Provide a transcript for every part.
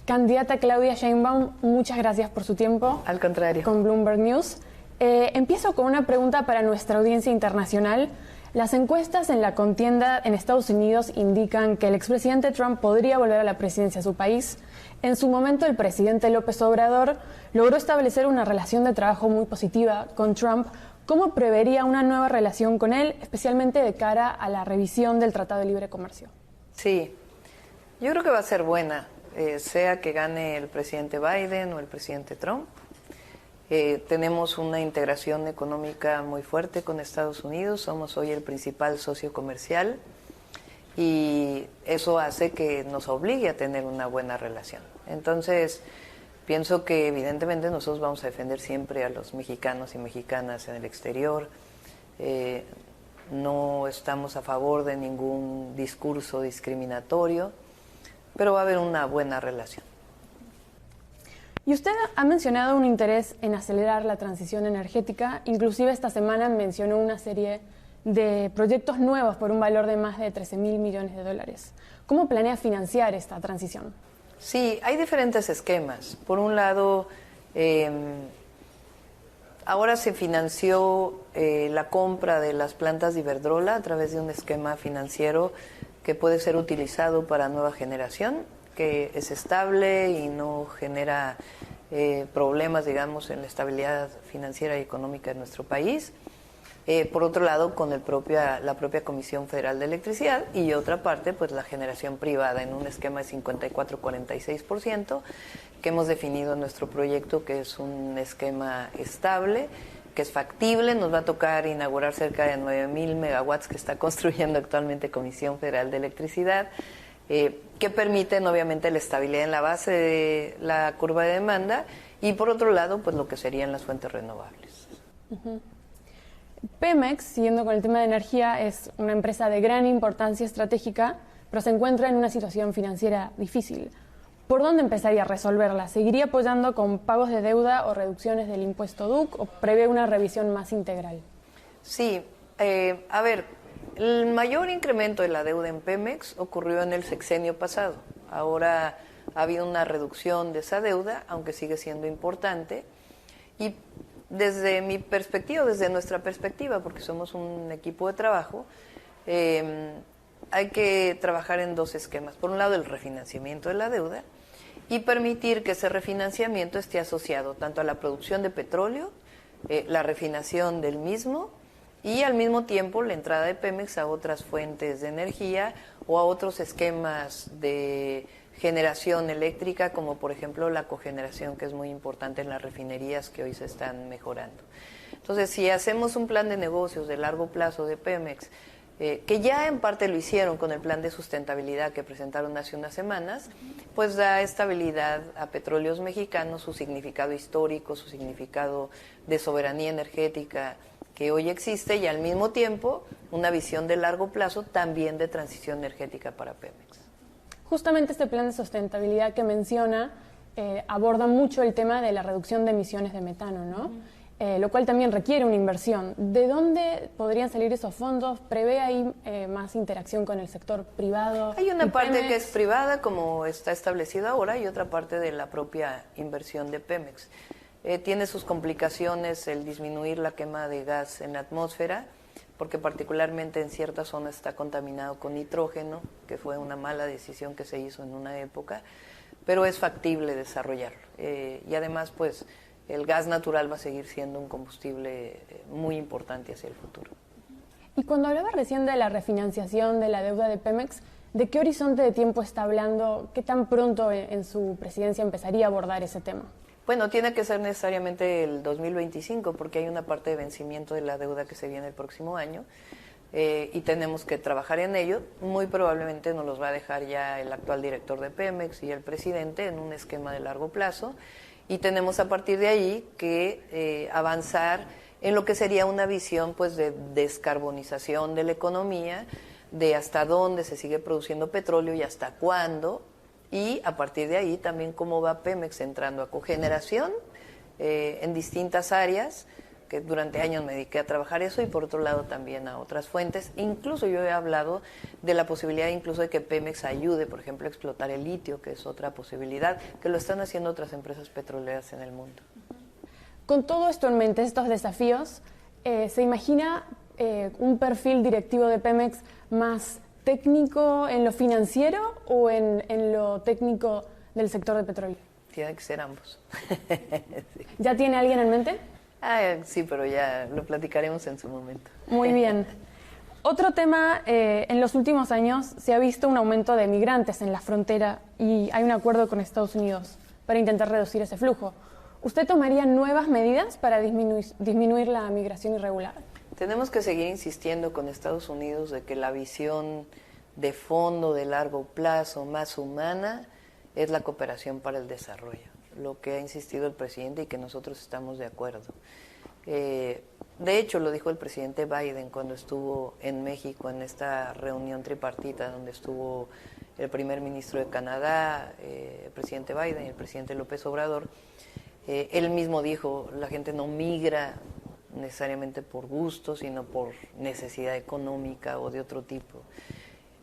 Candidata Claudia Sheinbaum, muchas gracias por su tiempo. Al contrario. Con Bloomberg News. Empiezo con una pregunta para nuestra audiencia internacional. Las encuestas en la contienda en Estados Unidos indican que el expresidente Trump podría volver a la presidencia de su país. En su momento, el presidente López Obrador logró establecer una relación de trabajo muy positiva con Trump. ¿Cómo prevería una nueva relación con él, especialmente de cara a la revisión del Tratado de Libre Comercio? Sí, yo creo que va a ser buena, sea que gane el presidente Biden o el presidente Trump. Tenemos una integración económica muy fuerte con Estados Unidos, somos hoy el principal socio comercial y eso hace que nos obligue a tener una buena relación. Entonces, pienso que evidentemente nosotros vamos a defender siempre a los mexicanos y mexicanas en el exterior. No estamos a favor de ningún discurso discriminatorio, pero va a haber una buena relación. Y usted ha mencionado un interés en acelerar la transición energética. Inclusive esta semana mencionó una serie de proyectos nuevos por un valor de más de 13.000 millones de dólares. ¿Cómo planea financiar esta transición? Sí, hay diferentes esquemas. Por un lado, ahora se financió la compra de las plantas de Iberdrola a través de un esquema financiero que puede ser utilizado para nueva generación, que es estable y no genera problemas, digamos, en la estabilidad financiera y económica de nuestro país. Por otro lado, con la propia Comisión Federal de Electricidad, y otra parte, pues la generación privada en un esquema de 54-46%, que hemos definido en nuestro proyecto, que es un esquema estable, que es factible. Nos va a tocar inaugurar cerca de 9.000 megawatts que está construyendo actualmente Comisión Federal de Electricidad, que permiten obviamente la estabilidad en la base de la curva de demanda y por otro lado pues lo que serían las fuentes renovables. Pemex, siguiendo con el tema de energía, es una empresa de gran importancia estratégica, pero se encuentra en una situación financiera difícil. ¿Por dónde empezaría a resolverla? ¿Seguiría apoyando con pagos de deuda o reducciones del impuesto DUC o prevé una revisión más integral? Sí, a ver, el mayor incremento de la deuda en Pemex ocurrió en el sexenio pasado. Ahora ha habido una reducción de esa deuda, aunque sigue siendo importante. Y desde mi perspectiva, desde nuestra perspectiva, porque somos un equipo de trabajo, hay que trabajar en dos esquemas. Por un lado, el refinanciamiento de la deuda y permitir que ese refinanciamiento esté asociado tanto a la producción de petróleo, la refinación del mismo, y al mismo tiempo la entrada de Pemex a otras fuentes de energía o a otros esquemas de generación eléctrica, como por ejemplo la cogeneración, que es muy importante en las refinerías que hoy se están mejorando. Entonces, si hacemos un plan de negocios de largo plazo de Pemex, que ya en parte lo hicieron con el plan de sustentabilidad que presentaron hace unas semanas, pues da estabilidad a Petróleos Mexicanos, su significado histórico, su significado de soberanía energética que hoy existe, y al mismo tiempo una visión de largo plazo también de transición energética para Pemex. Justamente este plan de sustentabilidad que menciona aborda mucho el tema de la reducción de emisiones de metano, ¿no? Lo cual también requiere una inversión. ¿De dónde podrían salir esos fondos? ¿Prevé ahí más interacción con el sector privado? Hay una parte que es privada, como está establecido ahora, y otra parte de la propia inversión de Pemex. Tiene sus complicaciones el disminuir la quema de gas en la atmósfera, porque particularmente en ciertas zonas está contaminado con nitrógeno, que fue una mala decisión que se hizo en una época, pero es factible desarrollarlo. Y además, pues, el gas natural va a seguir siendo un combustible muy importante hacia el futuro. Y cuando hablaba recién de la refinanciación de la deuda de Pemex, ¿de qué horizonte de tiempo está hablando? ¿Qué tan pronto en su presidencia empezaría a abordar ese tema? Bueno, tiene que ser necesariamente el 2025 porque hay una parte de vencimiento de la deuda que se viene el próximo año y tenemos que trabajar en ello. Muy probablemente nos los va a dejar ya el actual director de Pemex y el presidente en un esquema de largo plazo y tenemos a partir de ahí que avanzar en lo que sería una visión pues de descarbonización de la economía, de hasta dónde se sigue produciendo petróleo y hasta cuándo. Y a partir de ahí también cómo va Pemex entrando a cogeneración en distintas áreas, que durante años me dediqué a trabajar eso, y por otro lado también a otras fuentes. Incluso yo he hablado de la posibilidad incluso de que Pemex ayude, por ejemplo, a explotar el litio, que es otra posibilidad, que lo están haciendo otras empresas petroleras en el mundo. Con todo esto en mente, estos desafíos, ¿se imagina un perfil directivo de Pemex más técnico en lo financiero o en lo técnico del sector de petróleo? Tiene que ser ambos. Sí. ¿Ya tiene alguien en mente? Sí, pero ya lo platicaremos en su momento. Muy bien. Otro tema, en los últimos años se ha visto un aumento de migrantes en la frontera y hay un acuerdo con Estados Unidos para intentar reducir ese flujo. ¿Usted tomaría nuevas medidas para disminuir la migración irregular? Tenemos que seguir insistiendo con Estados Unidos de que la visión de fondo, de largo plazo, más humana, es la cooperación para el desarrollo, lo que ha insistido el presidente y que nosotros estamos de acuerdo. De hecho, lo dijo el presidente Biden cuando estuvo en México en esta reunión tripartita donde estuvo el primer ministro de Canadá, el presidente Biden y el presidente López Obrador. Él mismo dijo, la gente no migra necesariamente por gusto, sino por necesidad económica o de otro tipo.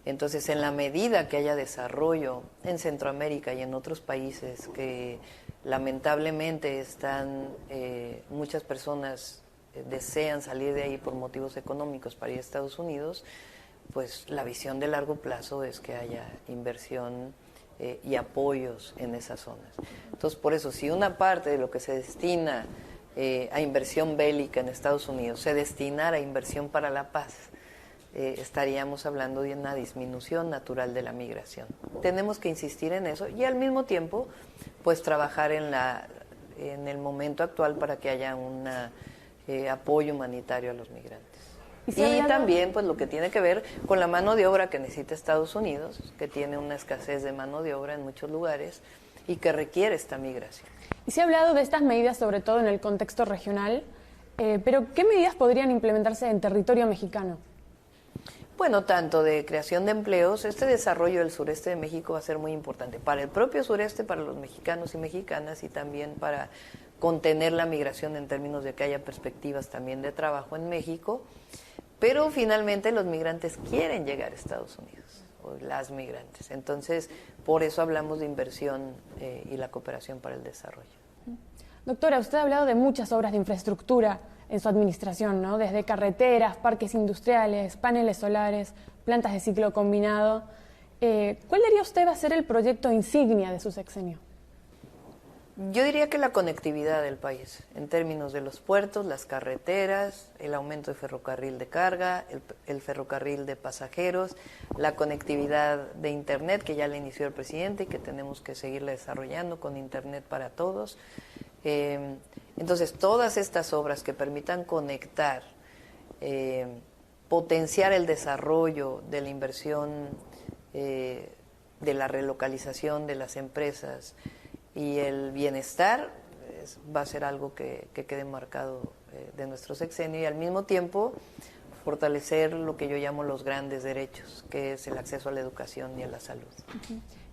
Entonces, en la medida que haya desarrollo en Centroamérica y en otros países que lamentablemente están, muchas personas desean salir de ahí por motivos económicos para ir a Estados Unidos, pues la visión de largo plazo es que haya inversión y apoyos en esas zonas. Entonces, por eso, si una parte de lo que se destina a inversión bélica en Estados Unidos se destinara a inversión para la paz, estaríamos hablando de una disminución natural de la migración. Tenemos que insistir en eso y al mismo tiempo pues trabajar en el momento actual para que haya un apoyo humanitario a los migrantes. Y también pues lo que tiene que ver con la mano de obra que necesita Estados Unidos, que tiene una escasez de mano de obra en muchos lugares y que requiere esta migración. Y se ha hablado de estas medidas sobre todo en el contexto regional, pero ¿qué medidas podrían implementarse en territorio mexicano? Bueno, tanto de creación de empleos, este desarrollo del sureste de México va a ser muy importante para el propio sureste, para los mexicanos y mexicanas y también para contener la migración en términos de que haya perspectivas también de trabajo en México, pero finalmente los migrantes quieren llegar a Estados Unidos, o las migrantes. Entonces, por eso hablamos de inversión y la cooperación para el desarrollo. Doctora, usted ha hablado de muchas obras de infraestructura en su administración, ¿no? Desde carreteras, parques industriales, paneles solares, plantas de ciclo combinado. ¿Cuál diría usted va a ser el proyecto insignia de su sexenio? Yo diría que la conectividad del país, en términos de los puertos, las carreteras, el aumento de ferrocarril de carga, el ferrocarril de pasajeros, la conectividad de Internet, que ya la inició el presidente y que tenemos que seguirla desarrollando con Internet para todos. Entonces, todas estas obras que permitan conectar, potenciar el desarrollo de la inversión, de la relocalización de las empresas y el bienestar, va a ser algo que quede marcado de nuestro sexenio y al mismo tiempo fortalecer lo que yo llamo los grandes derechos, que es el acceso a la educación y a la salud.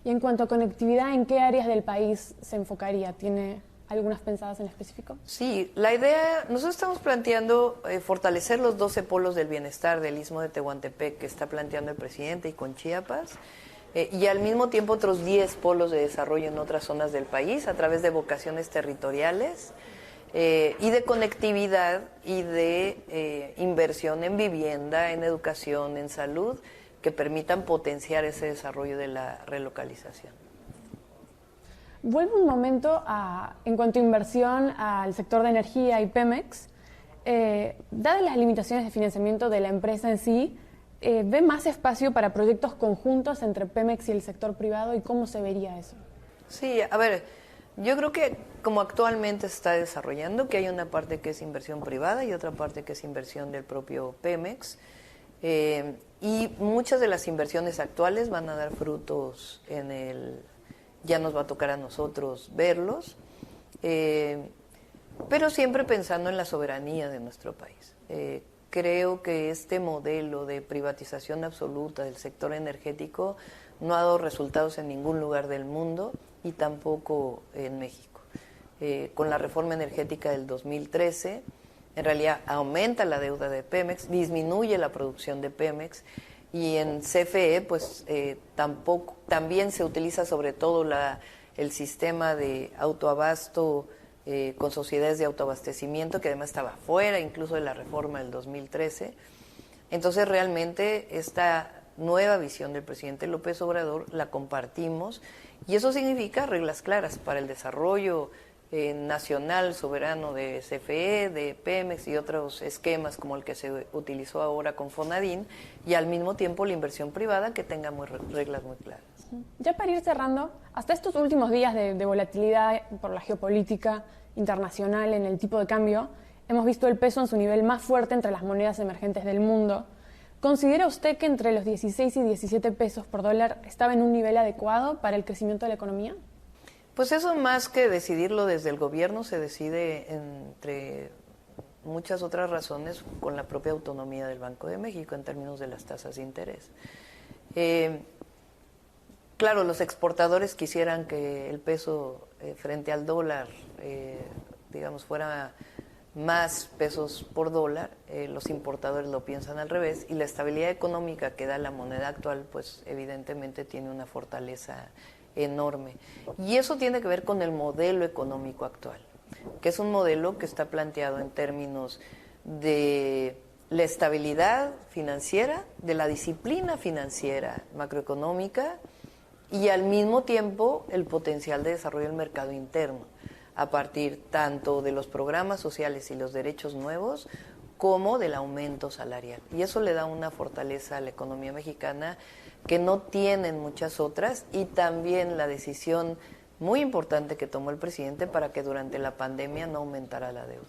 Y en cuanto a conectividad, ¿en qué áreas del país se enfocaría? ¿Tiene algunas pensadas en específico? Sí, la idea, nosotros estamos planteando fortalecer los 12 polos del bienestar del Istmo de Tehuantepec que está planteando el presidente y con Chiapas, y al mismo tiempo otros 10 polos de desarrollo en otras zonas del país a través de vocaciones territoriales y de conectividad y de inversión en vivienda, en educación, en salud, que permitan potenciar ese desarrollo de la relocalización. Vuelvo un momento en cuanto a inversión al sector de energía y Pemex. Dadas las limitaciones de financiamiento de la empresa en sí, ¿ve más espacio para proyectos conjuntos entre Pemex y el sector privado y cómo se vería eso? Sí, a ver, yo creo que como actualmente se está desarrollando, que hay una parte que es inversión privada y otra parte que es inversión del propio Pemex, y muchas de las inversiones actuales van a dar frutos ya nos va a tocar a nosotros verlos, pero siempre pensando en la soberanía de nuestro país. Creo que este modelo de privatización absoluta del sector energético no ha dado resultados en ningún lugar del mundo y tampoco en México. Con la reforma energética del 2013, en realidad aumenta la deuda de Pemex, disminuye la producción de Pemex, y en CFE pues también se utiliza sobre todo el sistema de autoabasto con sociedades de autoabastecimiento, que además estaba fuera incluso de la reforma del 2013. Entonces realmente esta nueva visión del presidente López Obrador la compartimos, y eso significa reglas claras para el desarrollo nacional soberano de CFE, de Pemex y otros esquemas como el que se utilizó ahora con Fonadín, y al mismo tiempo la inversión privada que tenga reglas muy claras. Ya para ir cerrando, hasta estos últimos días de volatilidad por la geopolítica internacional en el tipo de cambio, hemos visto el peso en su nivel más fuerte entre las monedas emergentes del mundo. ¿Considera usted que entre los 16 y 17 pesos por dólar estaba en un nivel adecuado para el crecimiento de la economía? Pues eso, más que decidirlo desde el gobierno, se decide entre muchas otras razones con la propia autonomía del Banco de México en términos de las tasas de interés. Claro, los exportadores quisieran que el peso frente al dólar, digamos, fuera más pesos por dólar. Los importadores lo piensan al revés, y la estabilidad económica que da la moneda actual, pues evidentemente tiene una fortaleza enorme. Y eso tiene que ver con el modelo económico actual, que es un modelo que está planteado en términos de la estabilidad financiera, de la disciplina financiera macroeconómica, y al mismo tiempo el potencial de desarrollo del mercado interno, a partir tanto de los programas sociales y los derechos nuevos, como del aumento salarial. Y eso le da una fortaleza a la economía mexicana que no tienen muchas otras, y también la decisión muy importante que tomó el presidente para que durante la pandemia no aumentara la deuda.